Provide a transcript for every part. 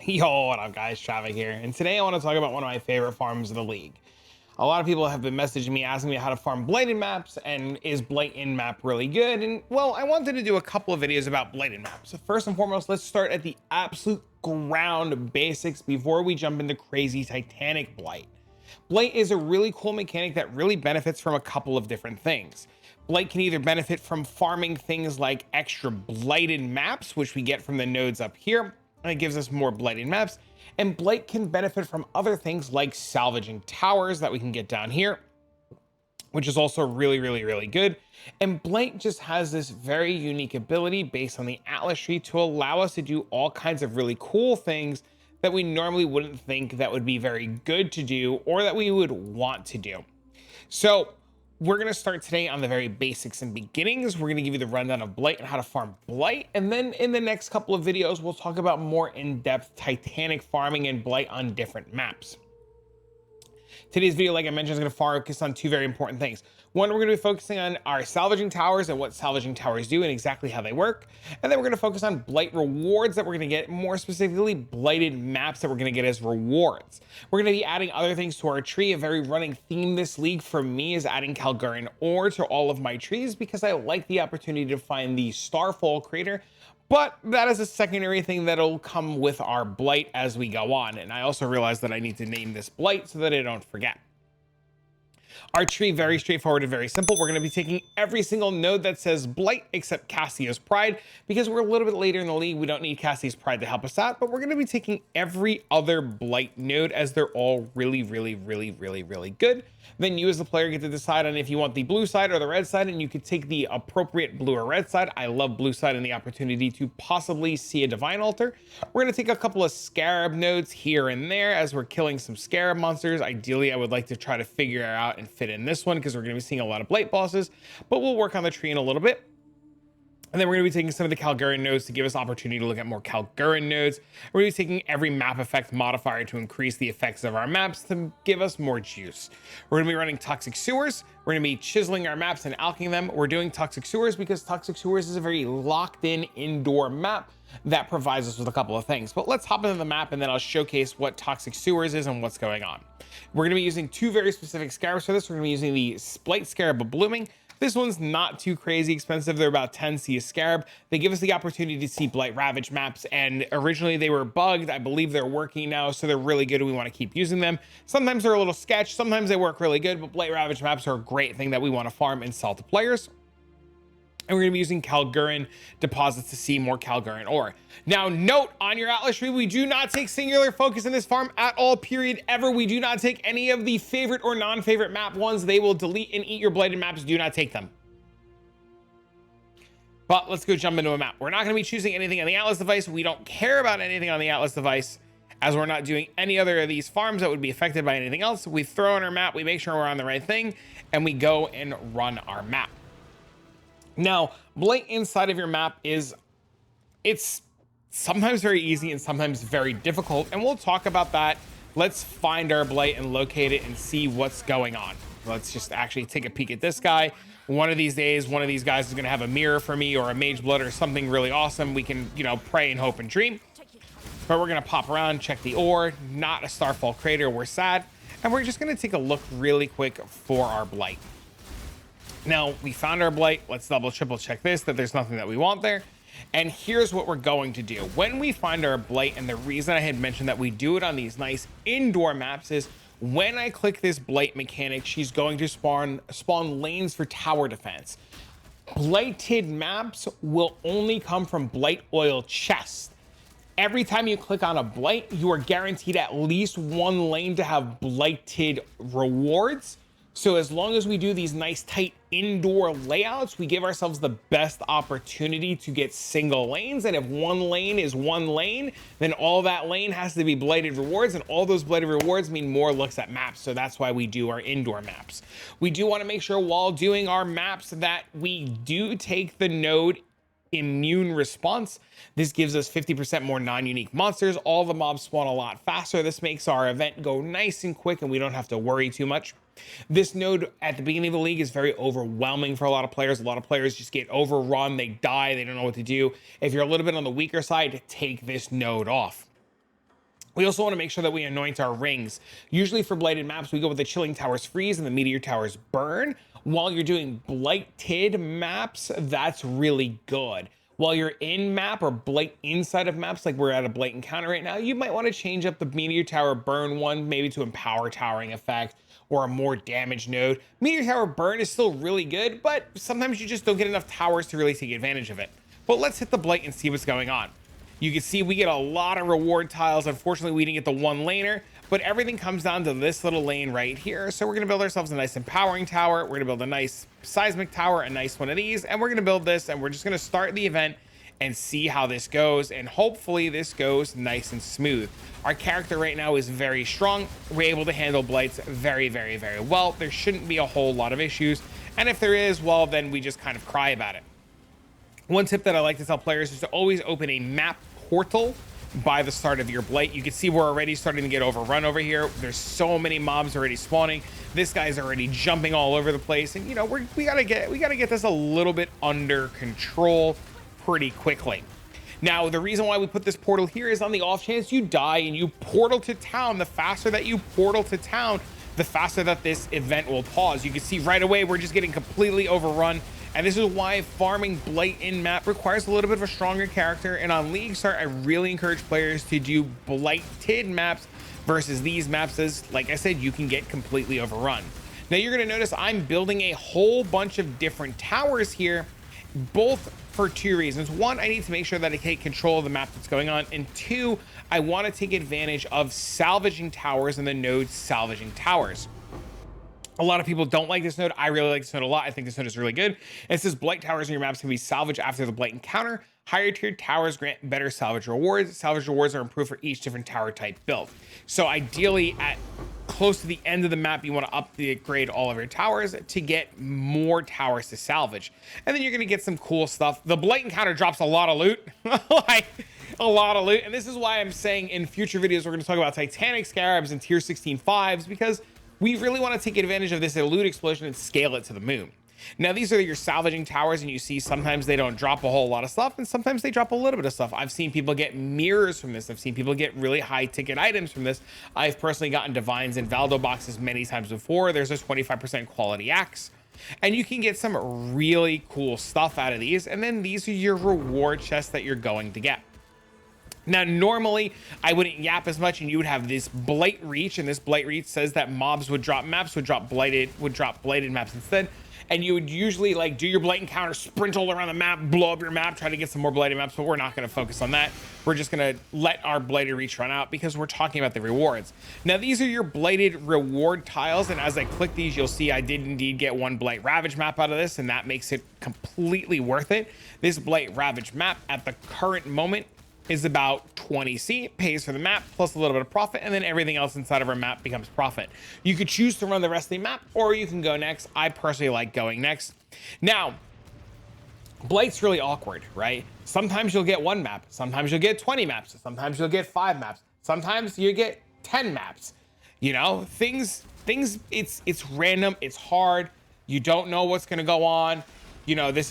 Yo, what up guys, Travic here, and today I want to talk about one of my favorite farms in the league. A lot of people have been messaging me asking me how to farm blighted maps and is blight in map really good, and well, I wanted to do a couple of videos about blighted maps. So first and foremost, let's start at the absolute ground basics before we jump into crazy Titanic blight. Blight is a really cool mechanic that really benefits from a couple of different things. Blight can either benefit from farming things like extra blighted maps, which we get from the nodes up here, and it gives us more blighted maps. And blight can benefit from other things like salvaging towers that we can get down here, which is also really good. And blight just has this very unique ability based on the Atlas tree to allow us to do all kinds of really cool things that we normally wouldn't think that would be very good to do or that we would want to do. So we're going to start today on the very basics and beginnings. We're going to give you the rundown of blight and how to farm blight. And then in the next couple of videos, we'll talk about more in-depth Titanic farming and blight on different maps. Today's video, like I mentioned, is going to focus on two very important things. One, we're going to be focusing on our salvaging towers and what salvaging towers do and exactly how they work. And then we're going to focus on blight rewards that we're going to get, more specifically blighted maps that we're going to get as rewards. We're going to be adding other things to our tree. A very running theme this league for me is adding Calgarian ore to all of my trees because I like the opportunity to find the Starfall crater. But that is a secondary thing that'll come with our blight as we go on. And I also realized that I need to name this blight so that I don't forget. Our tree, very straightforward and very simple. We're going to be taking every single node that says blight except Cassio's Pride because we're a little bit later in the league. We don't need Cassio's Pride to help us out, but we're going to be taking every other blight node as they're all really good. Then you as the player get to decide on if you want the blue side or the red side, and you could take the appropriate blue or red side. I love blue side and the opportunity to possibly see a divine altar. We're going to take a couple of scarab nodes here and there as we're killing some scarab monsters. Ideally, I would like to try to figure out and fit in this one because we're going to be seeing a lot of blight bosses, but we'll work on the tree in a little bit. And then we're going to be taking some of the Calgarian nodes to give us opportunity to look at more Calgarian nodes. We're going to be taking every map effect modifier to increase the effects of our maps to give us more juice. We're going to be running toxic sewers. We're going to be chiseling our maps and alking them. We're doing toxic sewers because toxic sewers is a very locked in indoor map that provides us with a couple of things. But let's hop into the map and then I'll showcase what toxic sewers is and what's going on. We're going to be using two very specific scarabs for this. We're going to be using the Blight Scarab of Blooming. This one's not too crazy expensive. They're about 10 C a scarab. They give us the opportunity to see Blight Ravaged maps, and originally they were bugged. I believe they're working now, so they're really good and we want to keep using them. Sometimes they're a little sketch, sometimes they work really good, but Blight Ravaged maps are a great thing that we want to farm and sell to players. And we're going to be using Calgarian deposits to see more Calgarian ore. Now, note on your Atlas tree, we do not take singular focus in this farm at all, period, ever. We do not take any of the favorite or non-favorite map ones. They will delete and eat your blighted maps. Do not take them. But let's go jump into a map. We're not going to be choosing anything on the Atlas device. We don't care about anything on the Atlas device as we're not doing any other of these farms that would be affected by anything else. We throw in our map, we make sure we're on the right thing, and we go and run our map. Now, blight inside of your map it's sometimes very easy and sometimes very difficult, and we'll talk about that. Let's find our blight and locate it and see what's going on. Let's just actually take a peek at this guy. One of these days, one of these guys is going to have a mirror for me or a mage blood or something really awesome. We can, pray and hope and dream. But we're going to pop around, check the ore, not a Starfall crater. We're sad. And we're just going to take a look really quick for our blight. Now, we found our blight. Let's double, triple check this, that there's nothing that we want there. And here's what we're going to do. When we find our blight, and the reason I had mentioned that we do it on these nice indoor maps is when I click this blight mechanic, she's going to spawn lanes for tower defense. Blighted maps will only come from blight oil chests. Every time you click on a blight, you are guaranteed at least one lane to have blighted rewards. So as long as we do these nice tight indoor layouts, we give ourselves the best opportunity to get single lanes. And if one lane is one lane, then all that lane has to be blighted rewards, and all those blighted rewards mean more looks at maps. So that's why we do our indoor maps. We do want to make sure while doing our maps that we do take the node immune response. This gives us 50% more non-unique monsters. All the mobs spawn a lot faster. This makes our event go nice and quick and we don't have to worry too much. This node at the beginning of the league is very overwhelming for a lot of players. A lot of players just get overrun, they die, they don't know what to do. If you're a little bit on the weaker side, take this node off. We also want to make sure that we anoint our rings. Usually for blighted maps, we go with the Chilling Towers freeze and the Meteor Towers burn. While you're doing blighted maps, that's really good. While you're in map or blight inside of maps, like we're at a blight encounter right now, you might want to change up the Meteor Tower burn one, maybe to empower towering effect or a more damage node. Meteor Tower burn is still really good, but sometimes you just don't get enough towers to really take advantage of it. But let's hit the blight and see what's going on. You can see we get a lot of reward tiles. Unfortunately, we didn't get the one laner, but everything comes down to this little lane right here. So we're gonna build ourselves a nice empowering tower. We're gonna build a nice seismic tower, a nice one of these, and we're gonna build this, and we're just gonna start the event and see how this goes. And hopefully this goes nice and smooth. Our character right now is very strong. We're able to handle blights very, very, very well. There shouldn't be a whole lot of issues. And if there is, well, then we just kind of cry about it. One tip that I like to tell players is to always open a map portal by the start of your blight. You can see we're already starting to get overrun over here. There's so many mobs already spawning. This guy's already jumping all over the place, and you know we gotta get this a little bit under control pretty quickly. Now, the reason why we put this portal here is on the off chance you die and you portal to town. The faster that you portal to town, the faster that this event will pause. You can see right away we're just getting completely overrun. And this is why farming blight in map requires a little bit of a stronger character. And on League Start, I really encourage players to do blighted maps versus these maps, as like I said, you can get completely overrun. Now you're gonna notice I'm building a whole bunch of different towers here, both for two reasons. One, I need to make sure that I take control of the map that's going on. And two, I want to take advantage of salvaging towers and the nodes salvaging towers. A lot of people don't like this node. I really like this node a lot. I think this node is really good. It says blight towers in your maps can be salvaged after the blight encounter. Higher tiered towers grant better salvage rewards. Salvage rewards are improved for each different tower type build. So ideally at close to the end of the map, you want to upgrade all of your towers to get more towers to salvage. And then you're going to get some cool stuff. The blight encounter drops a lot of loot. Like a lot of loot. And this is why I'm saying in future videos, we're going to talk about Titanic Scarabs and tier 16 5s, because we really want to take advantage of this loot explosion and scale it to the moon. Now, these are your salvaging towers, and you see sometimes they don't drop a whole lot of stuff, and sometimes they drop a little bit of stuff. I've seen people get mirrors from this. I've seen people get really high ticket items from this. I've personally gotten Divines and Valdo boxes many times before. There's a 25% quality axe, and you can get some really cool stuff out of these. And then these are your reward chests that you're going to get. Now, normally I wouldn't yap as much, and you would have this blight reach, and this blight reach says that mobs would drop maps, would drop blighted maps instead. And you would usually like do your blight encounter, sprint all around the map, blow up your map, try to get some more blighted maps, but we're not going to focus on that. We're just going to let our blighted reach run out because we're talking about the rewards. Now, these are your blighted reward tiles, and as I click these, you'll see I did indeed get one Blight Ravaged map out of this, and that makes it completely worth it. This Blight Ravaged map at the current moment is about 20C, pays for the map plus a little bit of profit, and then everything else inside of our map becomes profit. You could choose to run the rest of the map, or you can go next. I personally like going next. Now, Blight's really awkward, right? Sometimes you'll get one map, sometimes you'll get 20 maps, sometimes you'll get 5 maps, sometimes you get 10 maps. You know, things it's random, it's hard, you don't know what's gonna go on. You know, it's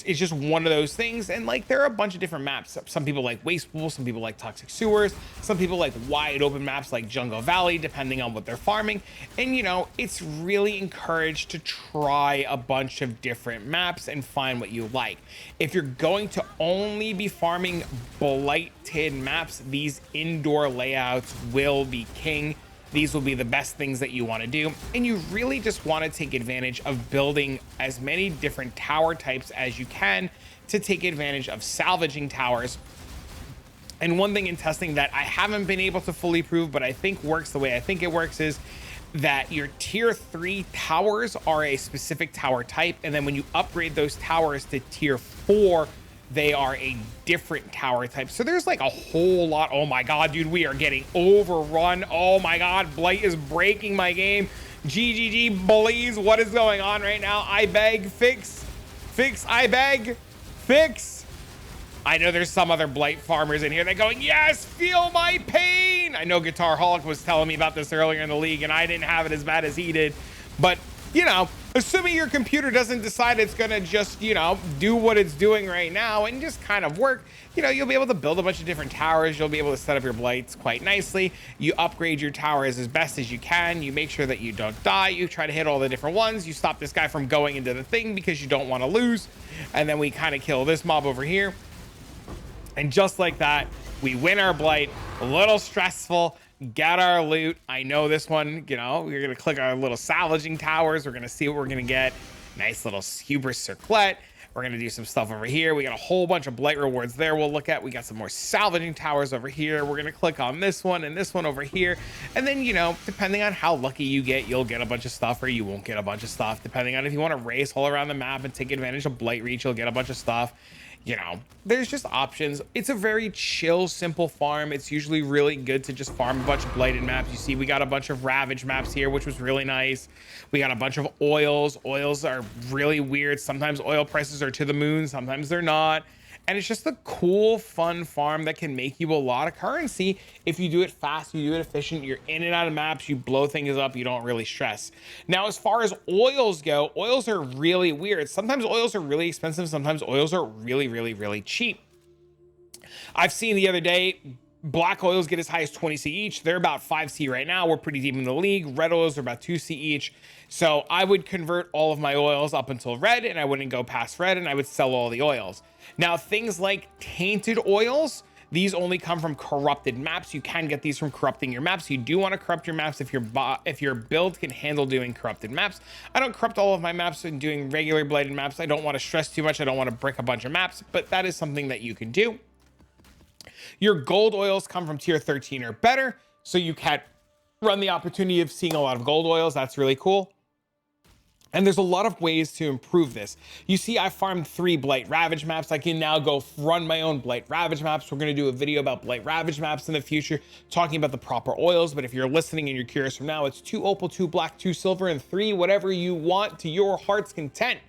just one of those things. And like, there are a bunch of different maps. Some people like waste pools, some people like toxic sewers, some people like wide open maps like Jungle Valley, depending on what they're farming. And you know, it's really encouraged to try a bunch of different maps and find what you like. If you're going to only be farming blighted maps, these indoor layouts will be king. These will be the best things that you want to do. And you really just want to take advantage of building as many different tower types as you can to take advantage of salvaging towers. And one thing in testing that I haven't been able to fully prove, but I think works the way I think it works, is that your tier 3 towers are a specific tower type. And then when you upgrade those towers to tier 4, they are a different tower type. So there's like a whole lot. Oh my God, dude, we are getting overrun. Oh my God, Blight is breaking my game. GGG bullies, what is going on right now? I beg, fix, I beg, fix. I know there's some other Blight farmers in here that going, yes, feel my pain. I know Guitar Holic was telling me about this earlier in the league, and I didn't have it as bad as he did. But you know, Assuming your computer doesn't decide it's gonna just, you know, do what it's doing right now and just kind of work, you know, you'll be able to build a bunch of different towers. You'll be able to set up your blights quite nicely. You upgrade your towers as best as you can. You make sure that you don't die. You try to hit all the different ones. You stop this guy from going into the thing because you don't want to lose. And then we kind of kill this mob over here. And just like that, we win our blight. A little stressful. Get our loot. I know this one, you know, we're going to click our little salvaging towers. We're going to see what we're going to get. Nice little hubris circlet. We're going to do some stuff over here. We got a whole bunch of blight rewards there we'll look at. We got some more salvaging towers over here. We're going to click on this one and this one over here. And then, you know, depending on how lucky you get, you'll get a bunch of stuff or you won't get a bunch of stuff. Depending on if you want to race all around the map and take advantage of blight reach, you'll get a bunch of stuff. You know, there's just options. It's a very chill, simple farm. It's usually really good to just farm a bunch of blighted maps. You see, we got a bunch of ravaged maps here, which was really nice. We got a bunch of oils. Oils are really weird. Sometimes oil prices are to the moon, sometimes they're not. And it's just a cool, fun farm that can make you a lot of currency if you do it fast, you do it efficient, you're in and out of maps, you blow things up, you don't really stress. Now, as far as oils go, oils are really weird. Sometimes oils are really expensive, sometimes oils are really, really, really cheap. I've seen the other day, black oils get as high as 20C each. They're about 5C right now. We're pretty deep in the league. Red oils are about 2C each. So I would convert all of my oils up until red, and I wouldn't go past red, and I would sell all the oils. Now, things like tainted oils, these only come from corrupted maps. You can get these from corrupting your maps. You do want to corrupt your maps if your build can handle doing corrupted maps. I don't corrupt all of my maps and doing regular blighted maps. I don't want to stress too much. I don't want to brick a bunch of maps, but that is something that you can do. Your gold oils come from tier 13 or better, so you can run the opportunity of seeing a lot of gold oils. That's really cool. And there's a lot of ways to improve this. You see, I farmed 3 Blight Ravaged maps. I can now go run my own Blight Ravaged maps. We're going to do a video about Blight Ravaged maps in the future, talking about the proper oils. But if you're listening and you're curious from now, it's 2 opal, 2 black, 2 silver, and 3 whatever you want to your heart's content.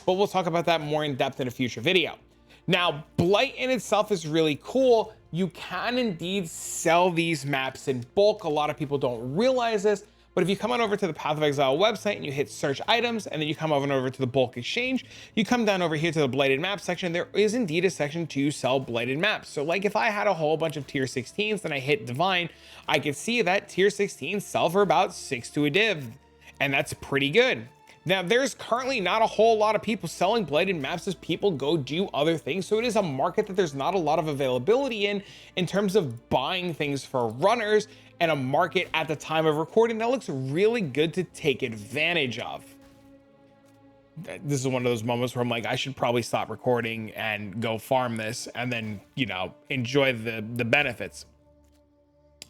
But we'll talk about that more in depth in a future video. Now, Blight in itself is really cool. You can indeed sell these maps in bulk. A lot of people don't realize this. But if you come on over to the Path of Exile website and you hit search items, and then you come over to the bulk exchange, you come down over here to the blighted map section, there is indeed a section to sell blighted maps. So like if I had a whole bunch of tier 16s, then I hit divine, I could see that tier 16s sell for about 6 to a div. And that's pretty good. Now, there's currently not a whole lot of people selling blighted maps as people go do other things. So it is a market that there's not a lot of availability in terms of buying things for runners, and a market at the time of recording that looks really good to take advantage of. This is one of those moments where I'm like, I should probably stop recording and go farm this and then, you know, enjoy the benefits.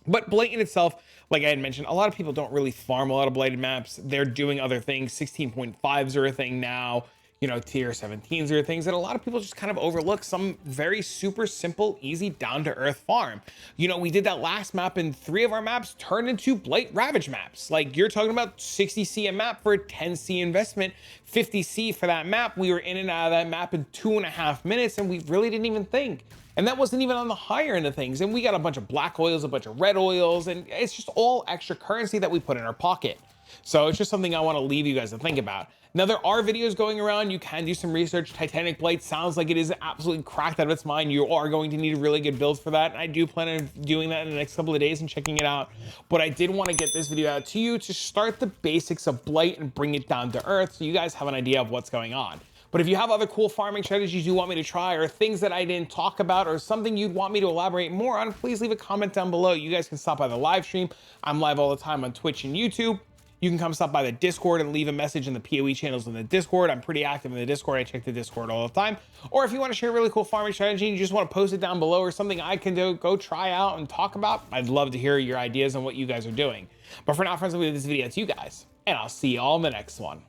But Blight in itself, like I had mentioned, a lot of people don't really farm a lot of blighted maps. They're doing other things. 16.5s are a thing now. You know, tier 17s are things that a lot of people just kind of overlook. Some very super simple, easy, down-to-earth farm. You know, we did that last map, and 3 of our maps turned into Blight Ravaged maps. Like, you're talking about 60C a map for a 10C investment, 50C for that map. We were in and out of that map in 2.5 minutes, and we really didn't even think. And that wasn't even on the higher end of things. And we got a bunch of black oils, a bunch of red oils, and it's just all extra currency that we put in our pocket. So it's just something I want to leave you guys to think about. Now, there are videos going around. You can do some research. Titanic Blight sounds like it is absolutely cracked out of its mind. You are going to need a really good build for that. And I do plan on doing that in the next couple of days and checking it out. But I did want to get this video out to you to start the basics of Blight and bring it down to earth so you guys have an idea of what's going on. But if you have other cool farming strategies you want me to try, or things that I didn't talk about, or something you'd want me to elaborate more on, please leave a comment down below. You guys can stop by the live stream. I'm live all the time on Twitch and YouTube. You can come stop by the Discord and leave a message in the POE channels in the Discord. I'm pretty active in the Discord. I check the Discord all the time. Or if you want to share a really cool farming strategy and you just want to post it down below, or something I can go try out and talk about, I'd love to hear your ideas on what you guys are doing. But for now, friends, I'll leave this video to you guys, and I'll see you all in the next one.